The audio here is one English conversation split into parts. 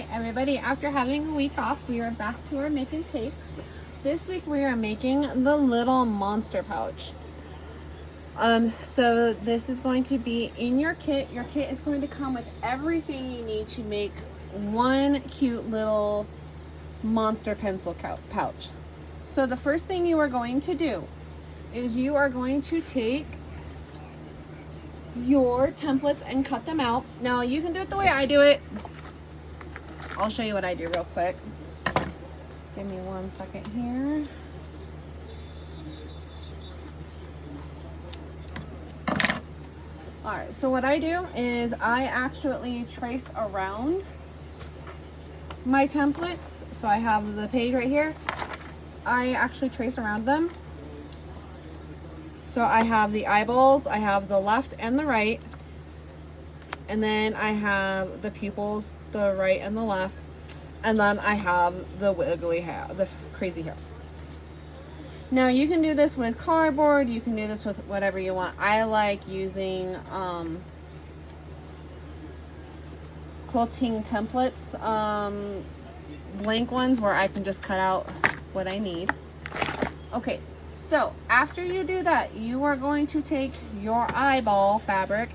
Alright everybody, after having a week off, we are back to our making takes. This week we are making the Little Monster pouch. So this is going to be in your kit. Your kit is going to come with everything you need to make one cute little monster pencil pouch. So the first thing you are going to do is you are going to take your templates and cut them out. Now you can do it the way I do it. I'll show you what I do real quick. Give me 1 second here. Alright, so what I do is I actually trace around my templates. So I have the page right here. I actually trace around them. So I have the eyeballs, I have the left and the right, and then I have the pupils, the right and the left, and then I have the wiggly hair, the crazy hair. Now you can do this with cardboard, you can do this with whatever you want. I like using quilting templates, blank ones where I can just cut out what I need. Okay, so after you do that, you are going to take your eyeball fabric,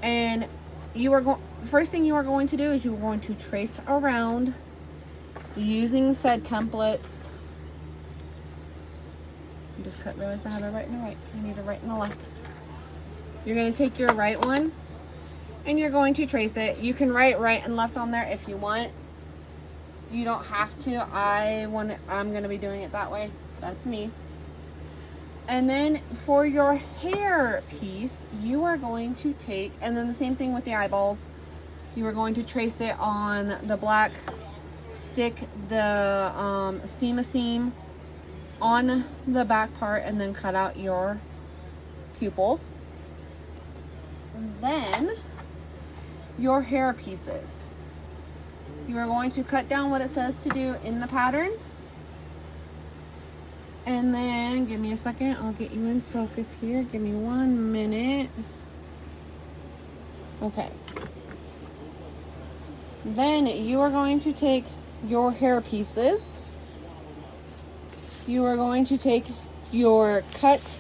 and you are going, first thing you are going to do is you're going to trace around using said templates. You just realize I have a right and a right. I need a right and a left. You're going to take your right one and you're going to trace it. You can write right and left on there if you want. You don't have to. I'm going to be doing it that way. That's me. And then for your hair piece, you are going to take, and then the same thing with the eyeballs, you are going to trace it on the black, stick the steam on the back part, and then cut out your pupils. And then your hair pieces, you are going to cut down what it says to do in the pattern. And then, give me a second, I'll get you in focus here. Give me 1 minute. Okay. Then you are going to take your hair pieces. You are going to take your cut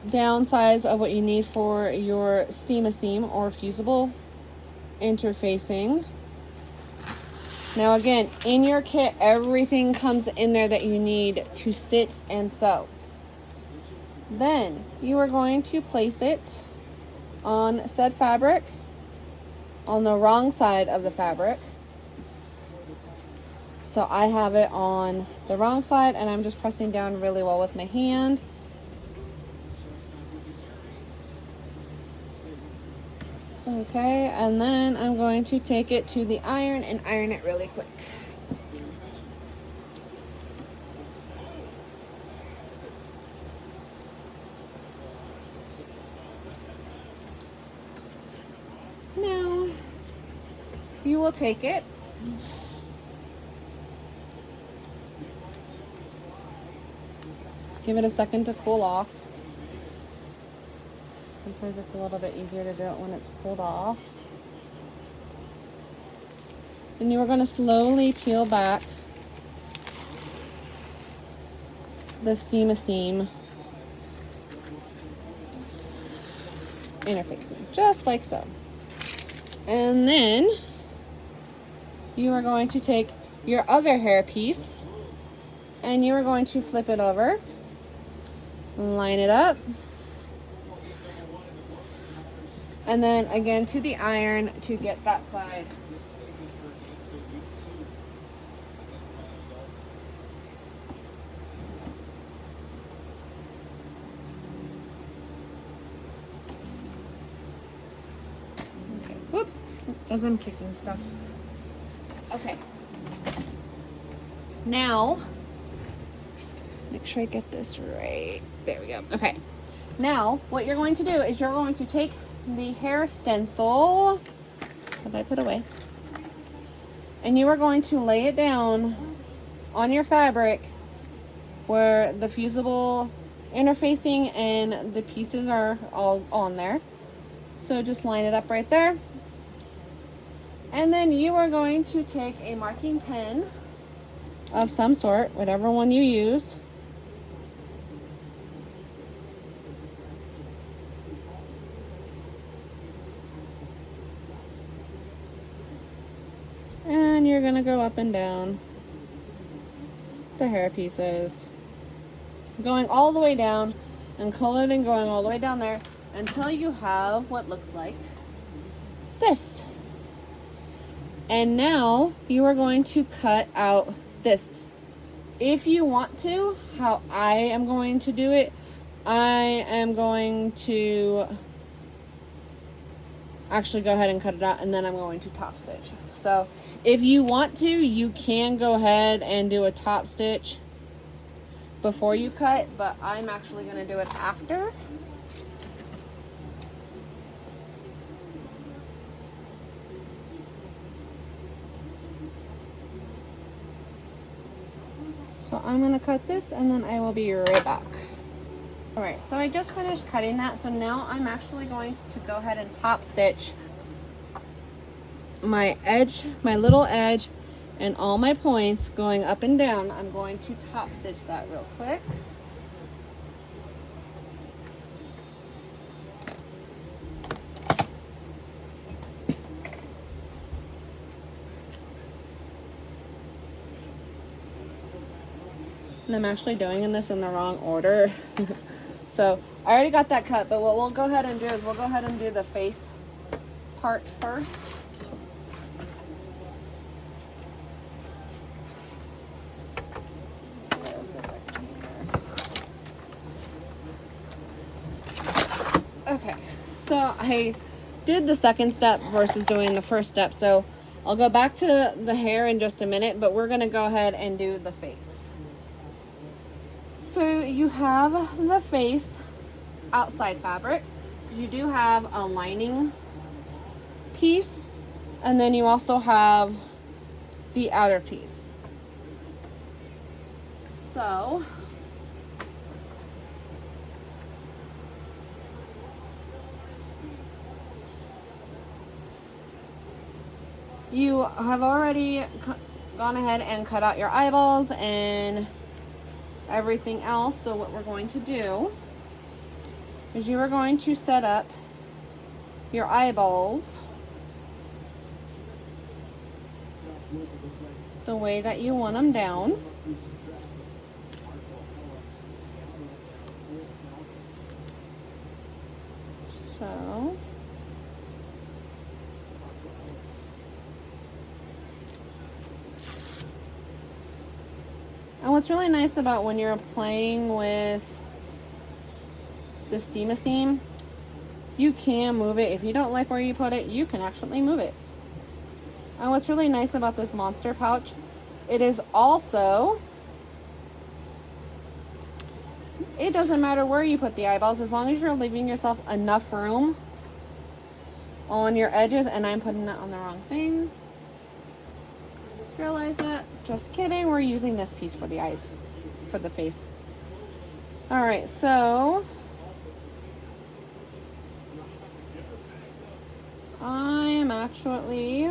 down size of what you need for your steam or fusible interfacing. Now again, in your kit, everything comes in there that you need to sit and sew. Then you are going to place it on said fabric, on the wrong side of the fabric. So I have it on the wrong side, and I'm just pressing down really well with my hand. Okay, and then I'm going to take it to the iron and iron it really quick. Now, you will take it. Give it a second to cool off. Sometimes it's a little bit easier to do it when it's cooled off. And you are going to slowly peel back the steam interfacing, just like so. And then you are going to take your other hair piece and you are going to flip it over, line it up, and then again to the iron to get that side. Okay, whoops, as I'm kicking stuff. Okay. Now, make sure I get this right. There we go. Okay. Now, what you're going to do is you're going to take the hair stencil that I put away, and you are going to lay it down on your fabric where the fusible interfacing and the pieces are all on there. So just line it up right there. And then you are going to take a marking pen of some sort, whatever one you use. And you're going to go up and down the hair pieces, going all the way down and coloring, going all the way down there until you have what looks like this. And now you are going to cut out this. If you want to, how I am going to do it, I am going to actually go ahead and cut it out, and then I'm going to top stitch. So if you want to, you can go ahead and do a top stitch before you cut, but I'm actually going to do it after. So I'm going to cut this and then I will be right back. Alright, so I just finished cutting that, so now I'm actually going to go ahead and top stitch my edge, my little edge, and all my points going up and down. I'm going to top stitch that real quick. And I'm actually doing this in the wrong order. So I already got that cut, but what we'll go ahead and do is we'll go ahead and do the face part first. Okay, so I did the second step versus doing the first step, so I'll go back to the hair in just a minute, but we're gonna go ahead and do the face. So you have the face outside fabric, because you do have a lining piece, and then you also have the outer piece. So you have already gone ahead and cut out your eyeballs and everything else. So what we're going to do is you are going to set up your eyeballs the way that you want them down. So and what's really nice about when you're playing with the steam seam, you can move it. If you don't like where you put it, you can actually move it. And what's really nice about this monster pouch, it is also, it doesn't matter where you put the eyeballs, as long as you're leaving yourself enough room on your edges. And I'm putting that on the wrong thing. Just realized that. Just kidding, we're using this piece for the eyes, for the face. All right, so I am actually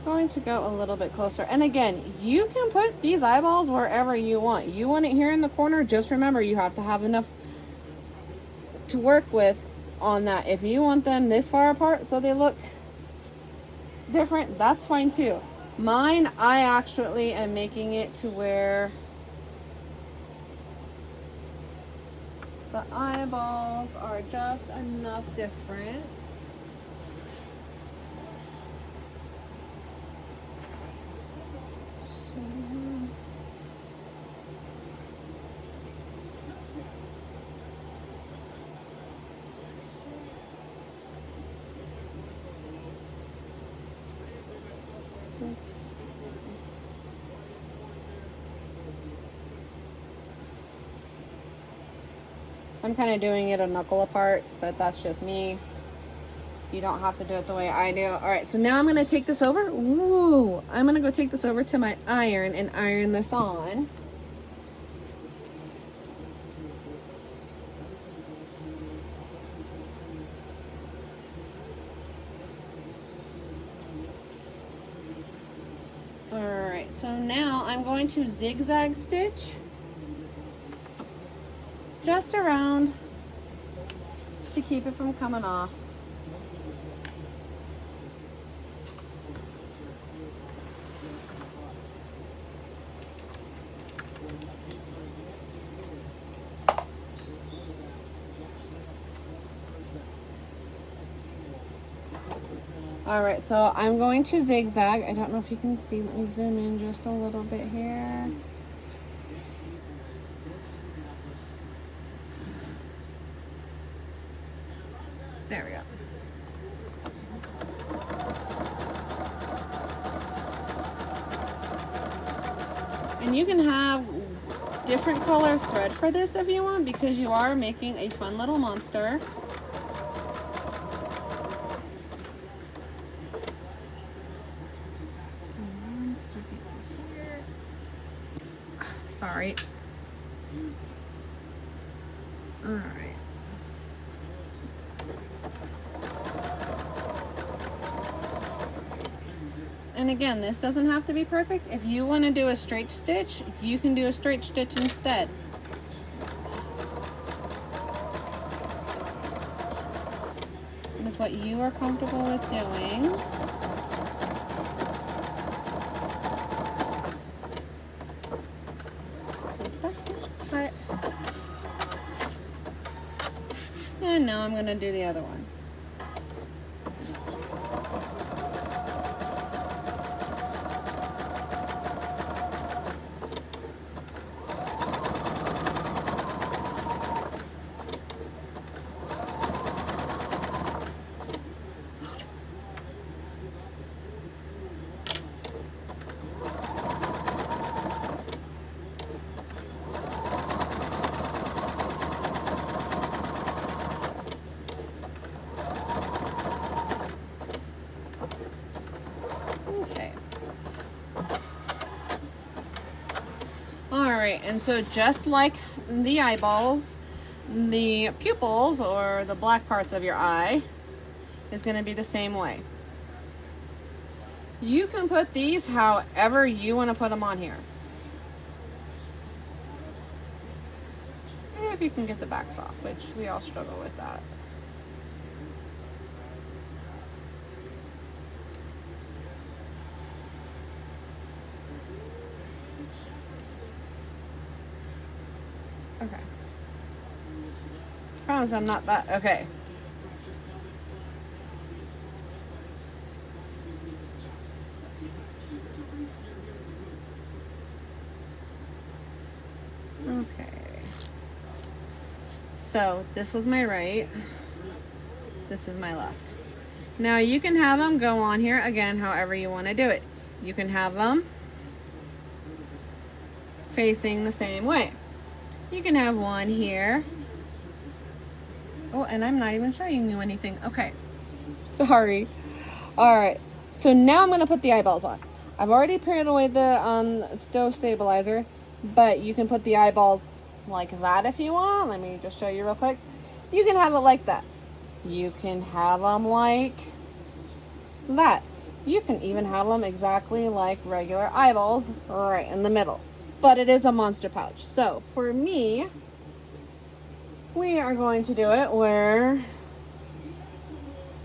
going to go a little bit closer. And again, you can put these eyeballs wherever you want. You want it here in the corner, just remember you have to have enough to work with on that. If you want them this far apart so they look different, that's fine too. Mine, I actually am making it to where the eyeballs are just enough difference. I'm kind of doing it a knuckle apart, but that's just me. You don't have to do it the way I do. All right, so now I'm going to take this over. Ooh, I'm going to go take this over to my iron and iron this on. right, so now I'm going to zigzag stitch just around to keep it from coming off. All right, so I'm going to zigzag. I don't know if you can see. Let me zoom in just a little bit here. There we go. And you can have different color thread for this if you want, because you are making a fun little monster. Sorry. All right. And again, this doesn't have to be perfect. If you want to do a straight stitch, you can do a straight stitch instead. That's what you are comfortable with doing. Cut. And now I'm going to do the other one. Alright, and so just like the eyeballs, the pupils, or the black parts of your eye, is going to be the same way. You can put these however you want to put them on here. If you can get the backs off, which we all struggle with that. Okay. Promise I'm not that. Okay. Okay. So this was my right. This is my left. Now you can have them go on here again however you want to do it. You can have them facing the same way. You can have one here. Oh, and I'm not even showing you anything. Okay. Sorry. All right. So now I'm going to put the eyeballs on. I've already put away the stove stabilizer, but you can put the eyeballs like that if you want. Let me just show you real quick. You can have it like that. You can have them like that. You can even have them exactly like regular eyeballs right in the middle. But it is a monster pouch. So for me, we are going to do it where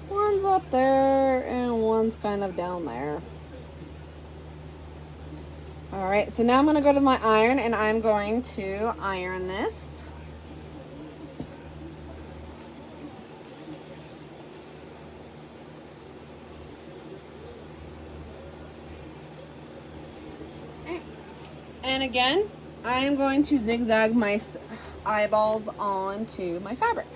one's up there and one's kind of down there. All right, so now I'm going to go to my iron and I'm going to iron this. And again, I am going to zigzag my eyeballs onto my fabric.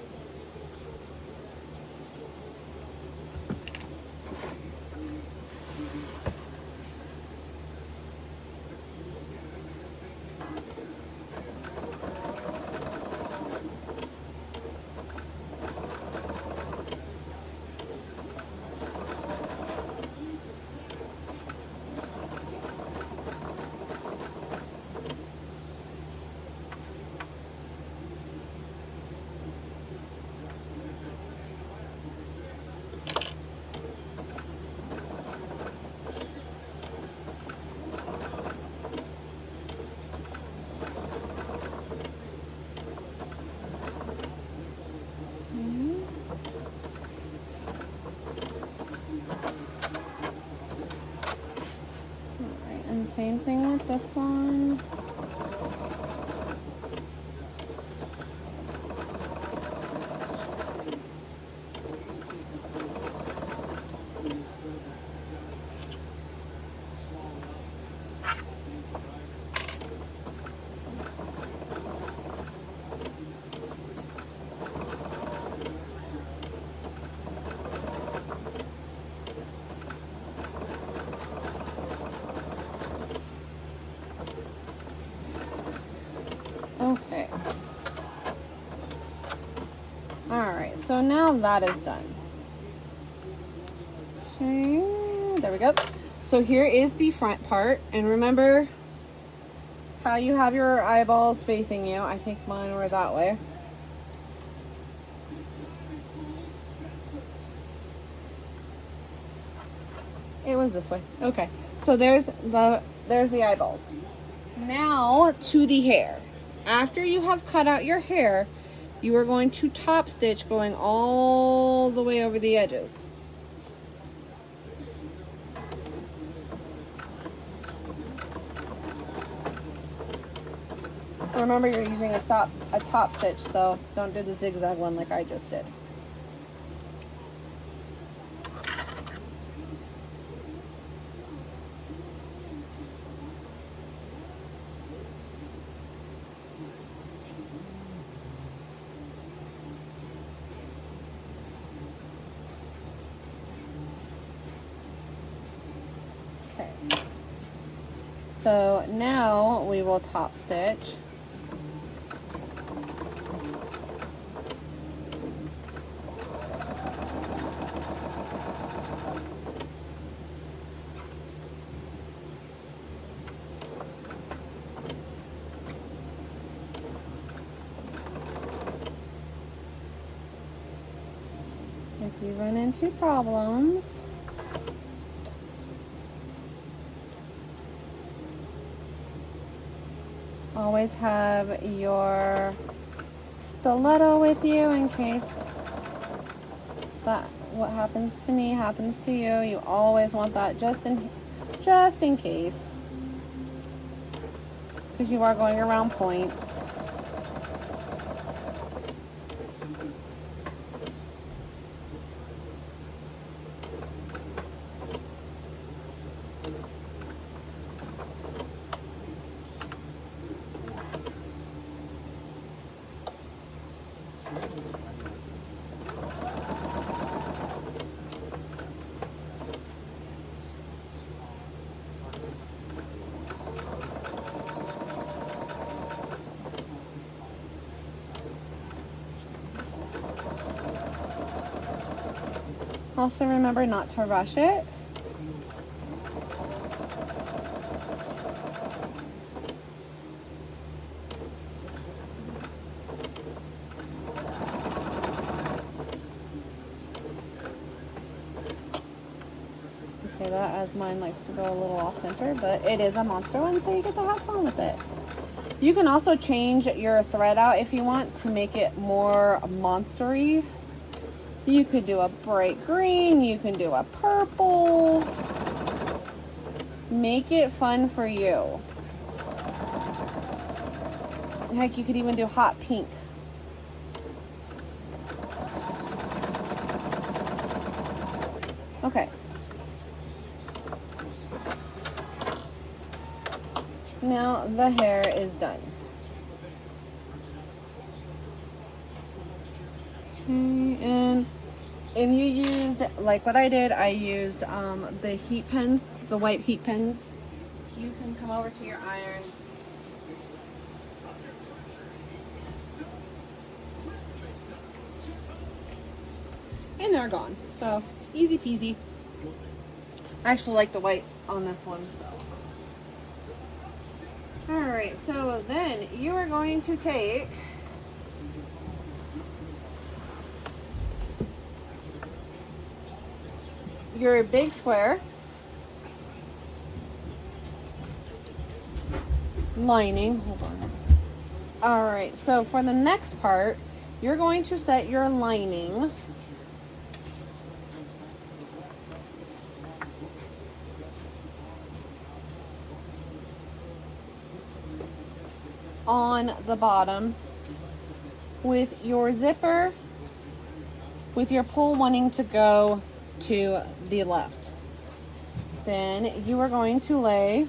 same thing with this one. Okay. Alright, so now that is done. Okay, there we go. So here is the front part, and remember how you have your eyeballs facing you. I think mine were that way. It was this way. Okay, so there's the eyeballs. Now to the hair. After you have cut out your hair, you are going to top stitch going all the way over the edges. Remember, you're using a top stitch, so don't do the zigzag one like I just did. Okay. So now we will top stitch. If you run into problems, always have your stiletto with you in case that what happens to me happens to you. You always want that just in case, because you are going around points. Also remember not to rush it. I say that as mine likes to go a little off center, but it is a monster one, so you get to have fun with it. You can also change your thread out if you want to make it more monstery. You could do a bright green, you can do a purple. Make it fun for you. Heck, you could even do hot pink. Okay. Now the hair is done. And if you used, like what I did, I used the heat pens, the white heat pens. You can come over to your iron. And they're gone. So, easy peasy. I actually like the white on this one, so. Alright, so then you are going to take your big square lining. Hold on. Alright, so for the next part, you're going to set your lining on the bottom with your zipper, with your pull wanting to go to the left. Then you are going to lay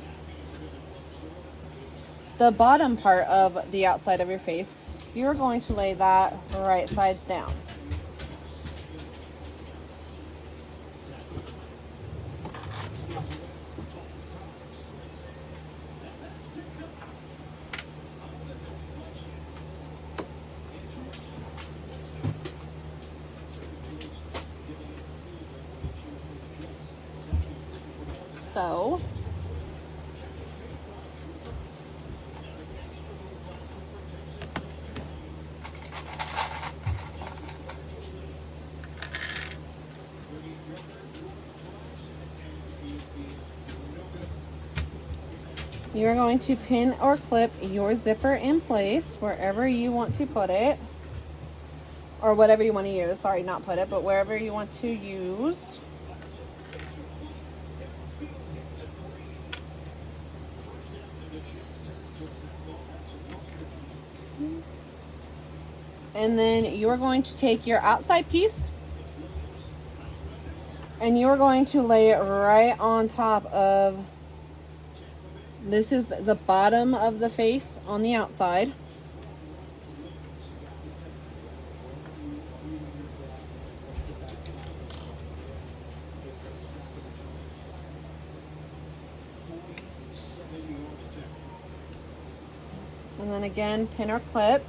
the bottom part of the outside of your face, you're going to lay that right sides down. So you're going to pin or clip your zipper in place wherever you want to put it, or whatever you want to use. Sorry, not put it, but wherever you want to use. And then you are going to take your outside piece and you're going to lay it right on top of, this is the bottom of the face on the outside. And then again, pin or clip.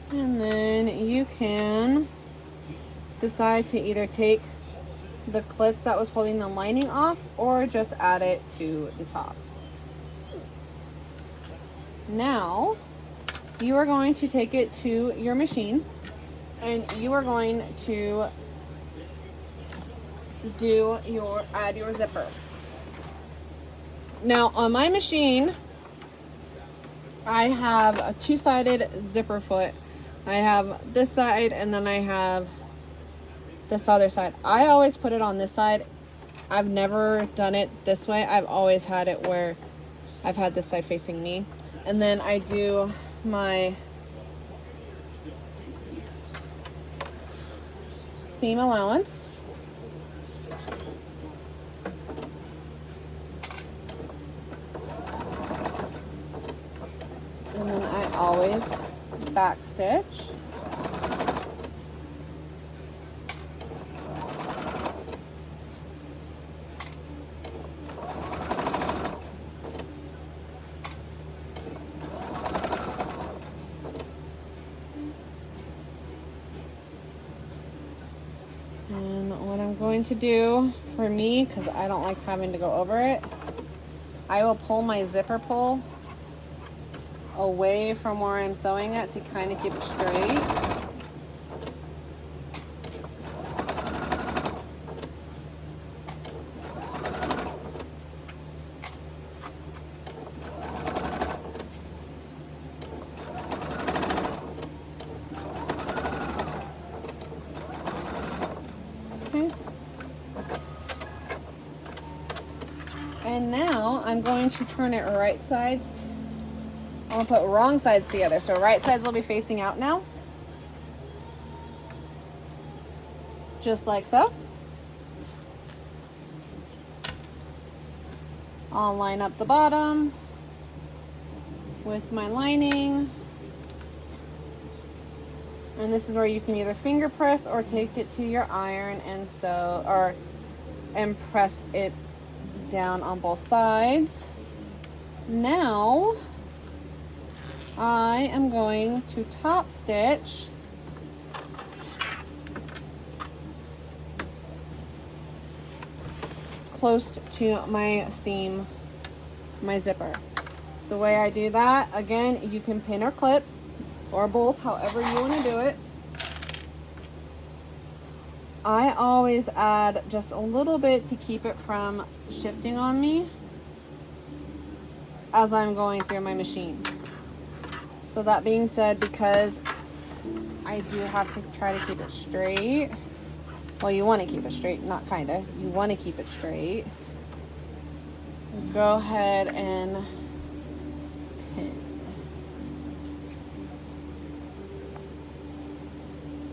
And then you can decide to either take the clips that was holding the lining off or just add it to the top. Now you are going to take it to your machine and you are going to add your zipper. Now on my machine, I have a two-sided zipper foot. I have this side and then I have this other side. I always put it on this side. I've never done it this way. I've always had it where I've had this side facing me. And then I do my seam allowance. And then I always back stitch. And what I'm going to do for me, because I don't like having to go over it, I will pull my zipper pull away from where I'm sewing it to kind of keep it straight. Okay. And now I'm going to turn it right sides. I'll put wrong sides together. So right sides will be facing out now. Just like so. I'll line up the bottom with my lining. And this is where you can either finger press or take it to your iron and sew, and press it down on both sides. Now I am going to top stitch close to my seam, my zipper. The way I do that, again, you can pin or clip or both, however you want to do it. I always add just a little bit to keep it from shifting on me. as I'm going through my machine. So that being said, because I do have to try to keep it straight. Well, you want to keep it straight, not kind of. You want to keep it straight. Go ahead and pin.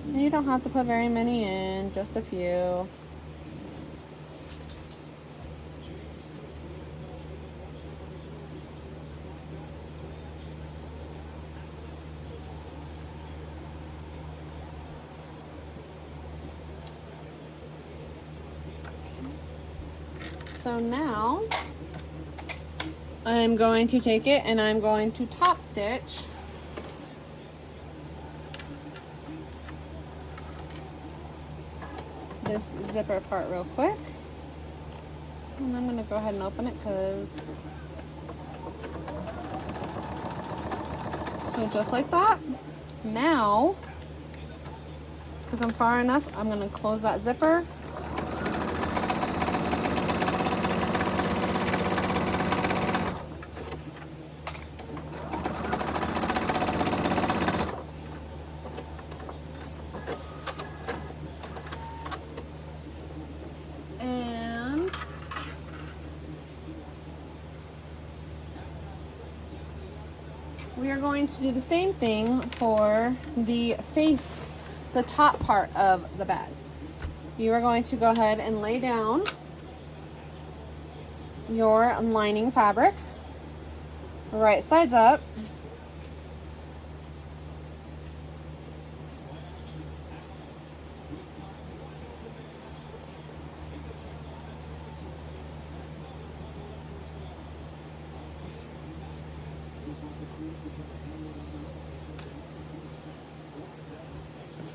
And you don't have to put very many in, just a few. So now I'm going to take it and I'm going to top stitch this zipper part real quick. And I'm going to go ahead and open it because, so just like that. Now, because I'm far enough, I'm going to close that zipper. We are going to do the same thing for the face, the top part of the bag. You are going to go ahead and lay down your lining fabric, right sides up.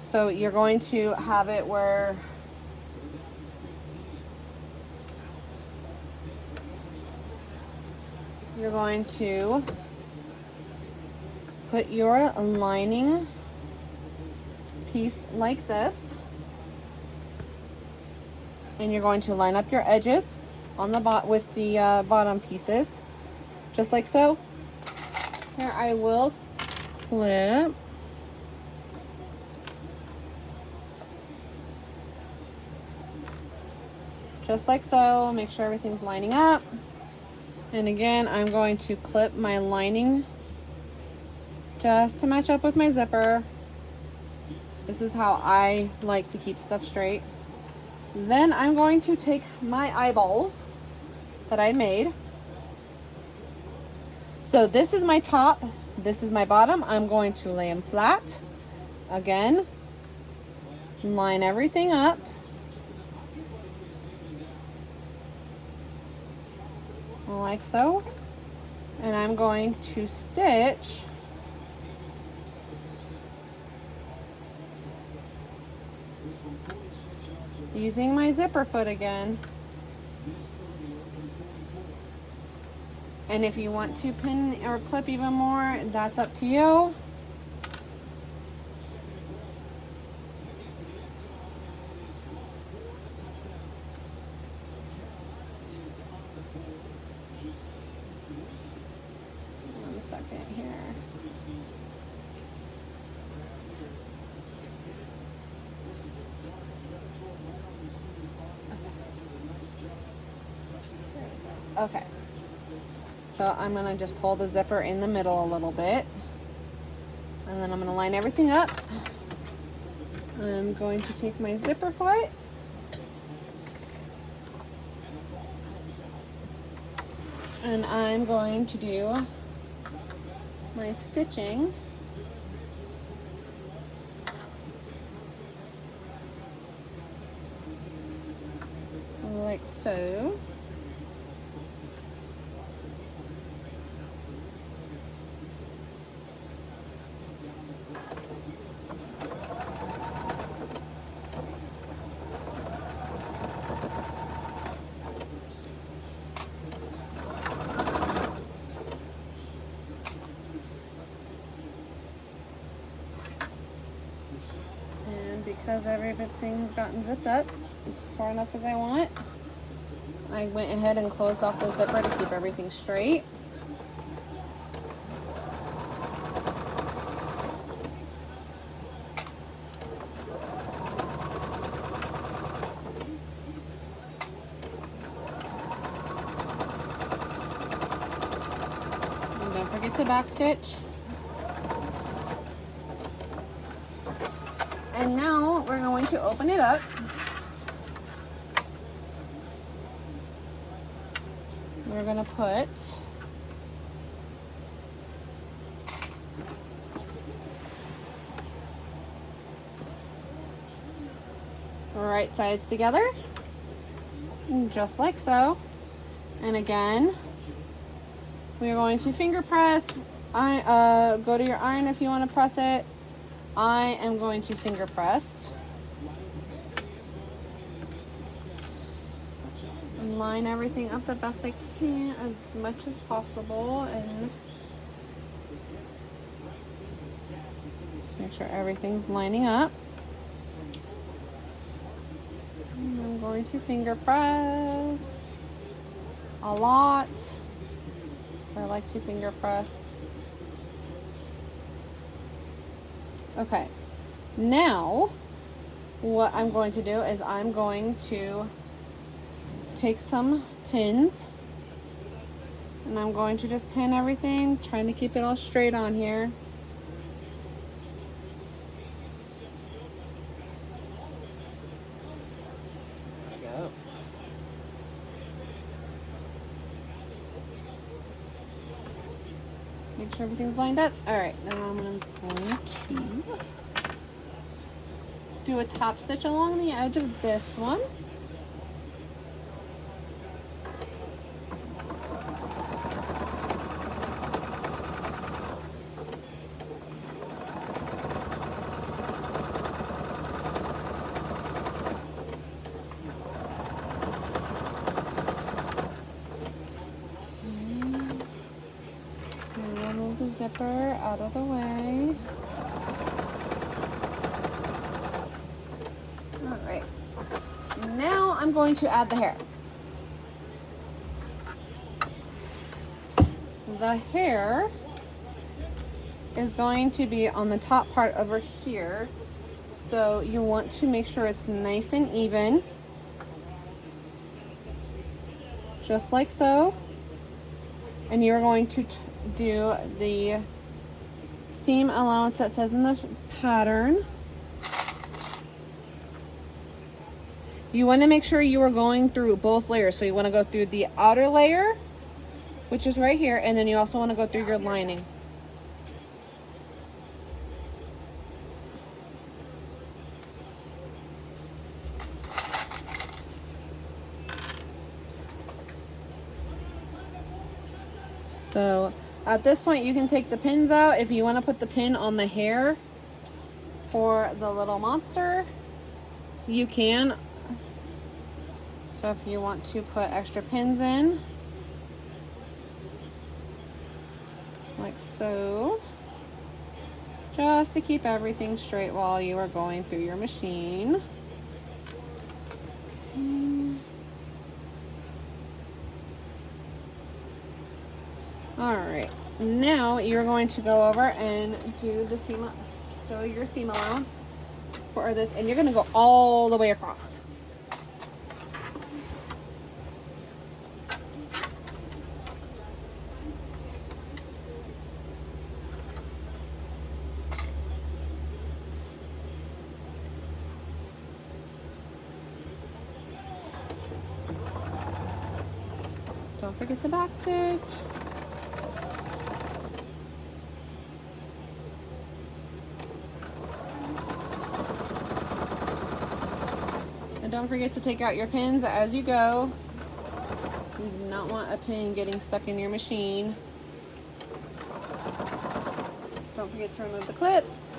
So you're going to have it where you're going to put your lining piece like this, and you're going to line up your edges on the with the bottom pieces, just like so. Here I will clip. Just like so, make sure everything's lining up. And again, I'm going to clip my lining just to match up with my zipper. This is how I like to keep stuff straight. Then I'm going to take my eyeballs that I made. So this is my top, this is my bottom. I'm going to lay them flat. Again, line everything up. Like so, and I'm going to stitch using my zipper foot again. And if you want to pin or clip even more, that's up to you. Second here. Okay. So I'm gonna just pull the zipper in the middle a little bit, and then I'm gonna line everything up. I'm going to take my zipper foot and I'm going to do my stitching like so. Because everything's gotten zipped up as far enough as I want, I went ahead and closed off the zipper to keep everything straight. to back stitch. And now we're going to open it up. We're going to put right sides together, just like so. And again, we are going to finger press. Go to your iron if you want to press it. I am going to finger press. And line everything up the best I can, as much as possible, and make sure everything's lining up. And I'm going to finger press a lot. So I like to finger press. Okay, now what I'm going to do is I'm going to take some pins and I'm going to just pin everything, trying to keep it all straight on here. There we go. Make sure everything's lined up. All right, now I'm going to do a top stitch along the edge of this one. Remove the zipper out of the way. All right, now I'm going to add the hair. The hair is going to be on the top part over here, so you want to make sure it's nice and even, just like so. And you're going to do the seam allowance that says in the pattern. You want to make sure you are going through both layers. So you want to go through the outer layer, which is right here, and then you also want to go through your lining. So at this point you can take the pins out if you want to put the pin on the hair for the little monster, you can. So if you want to put extra pins in, like so, just to keep everything straight while you are going through your machine. All right, now you're going to go over and do the seam, so your seam allowance for this, and you're going to go all the way across. Don't forget the back stitch. And don't forget to take out your pins as you go. You do not want a pin getting stuck in your machine. Don't forget to remove the clips.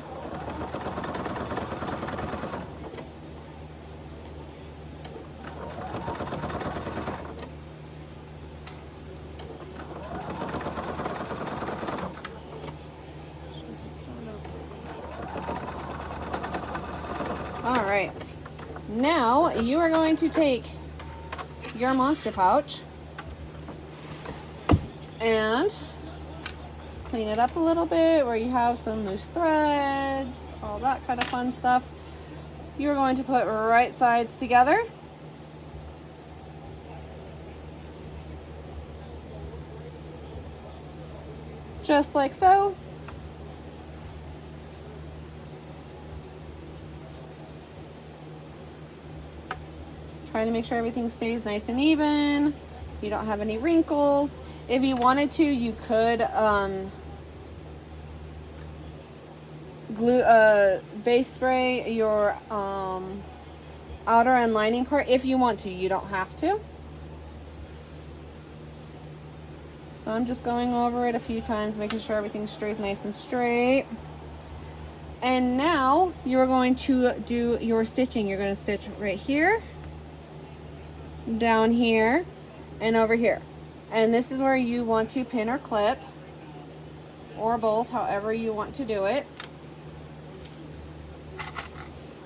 All right, now you are going to take your monster pouch and clean it up a little bit where you have some loose threads, all that kind of fun stuff. You're going to put right sides together. just like so. Try to make sure everything stays nice and even. You don't have any wrinkles. If you wanted to, you could glue base spray your outer and lining part if you want to. You don't have to. So I'm just going over it a few times, making sure everything stays nice and straight. And now you're going to do your stitching. You're going to stitch right here, down here, and over here. And this is where you want to pin or clip, or both, however you want to do it.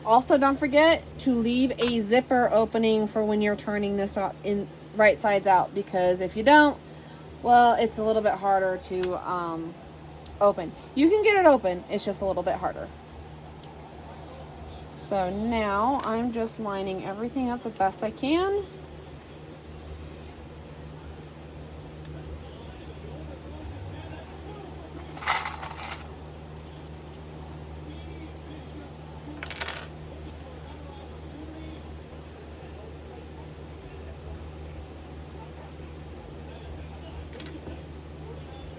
Also, don't forget to leave a zipper opening for when you're turning this in right sides out, because if you don't, well, it's a little bit harder to open. You can get it open, it's just a little bit harder. So now I'm just lining everything up the best I can.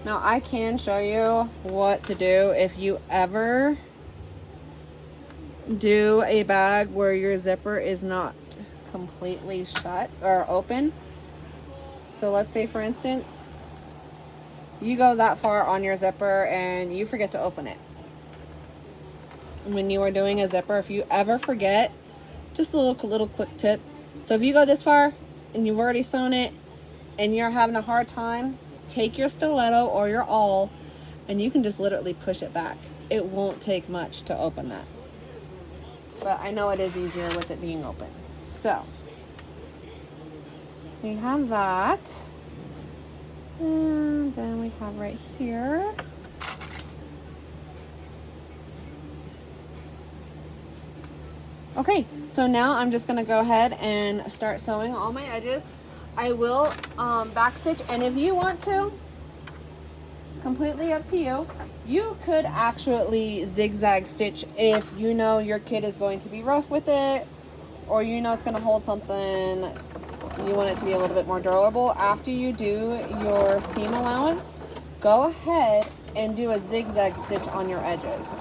Now I can show you what to do if you ever do a bag where your zipper is not completely shut or open. So let's say, for instance, you go that far on your zipper and you forget to open it. When you are doing a zipper, if you ever forget, just a little quick tip. So if you go this far and you've already sewn it and you're having a hard time, take your stiletto or your awl and you can just literally push it back. It won't take much to open that. But I know it is easier with it being open. So we have that. And then we have right here. Okay, so now I'm just gonna go ahead and start sewing all my edges. I will back stitch, and if you want to, completely up to you, you could actually zigzag stitch if you know your kid is going to be rough with it, or you know it's going to hold something, you want it to be a little bit more durable. After you do your seam allowance, go ahead and do a zigzag stitch on your edges.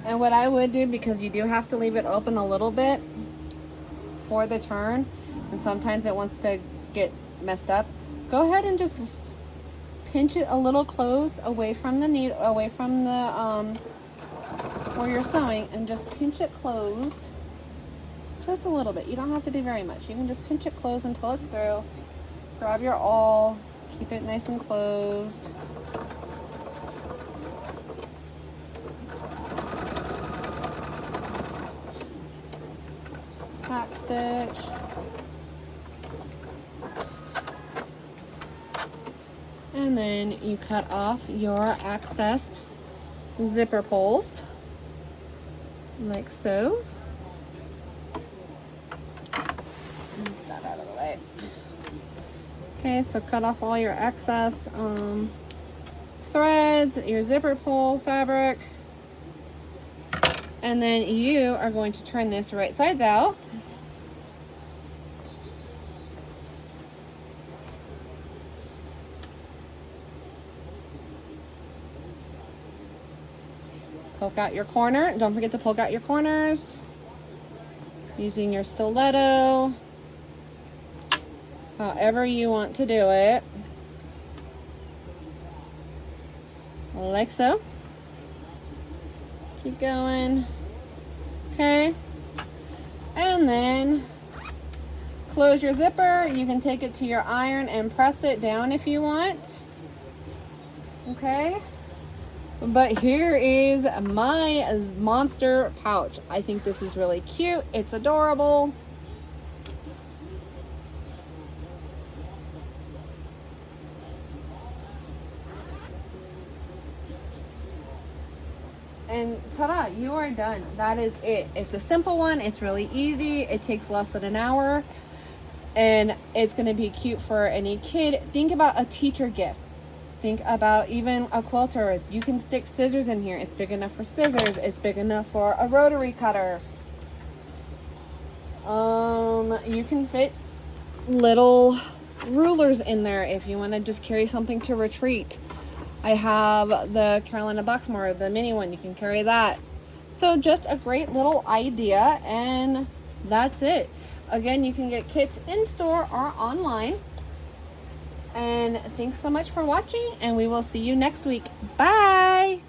And what I would do, because you do have to leave it open a little bit for the turn, and sometimes it wants to get messed up, go ahead and just pinch it a little closed away from the needle, away from the where you're sewing, and just pinch it closed just a little bit. You don't have to do very much. You can just pinch it closed until it's through. Grab your awl, keep it nice and closed. Back stitch. And then you cut off your excess zipper pulls like so. Move that out of the way. Okay, so cut off all your excess threads, your zipper pull fabric, and then you are going to turn this right sides out. Poke out your corner. Don't forget to poke out your corners. Using your stiletto. However you want to do it. Like so. Keep going. Okay. And then close your zipper. You can take it to your iron and press it down if you want. Okay. But here is my monster pouch. I think this is really cute. It's adorable. And ta-da, you are done. That is it. It's a simple one. It's really easy. It takes less than an hour. And it's going to be cute for any kid. Think about a teacher gift. Think about even a quilter. You can stick scissors in here. It's big enough for scissors. It's big enough for a rotary cutter. You can fit little rulers in there if you want to just carry something to retreat. I have the Carolina Boxmore, the mini one. You can carry that. So just a great little idea, and that's it. Again, you can get kits in store or online. And thanks so much for watching, and we will see you next week. Bye!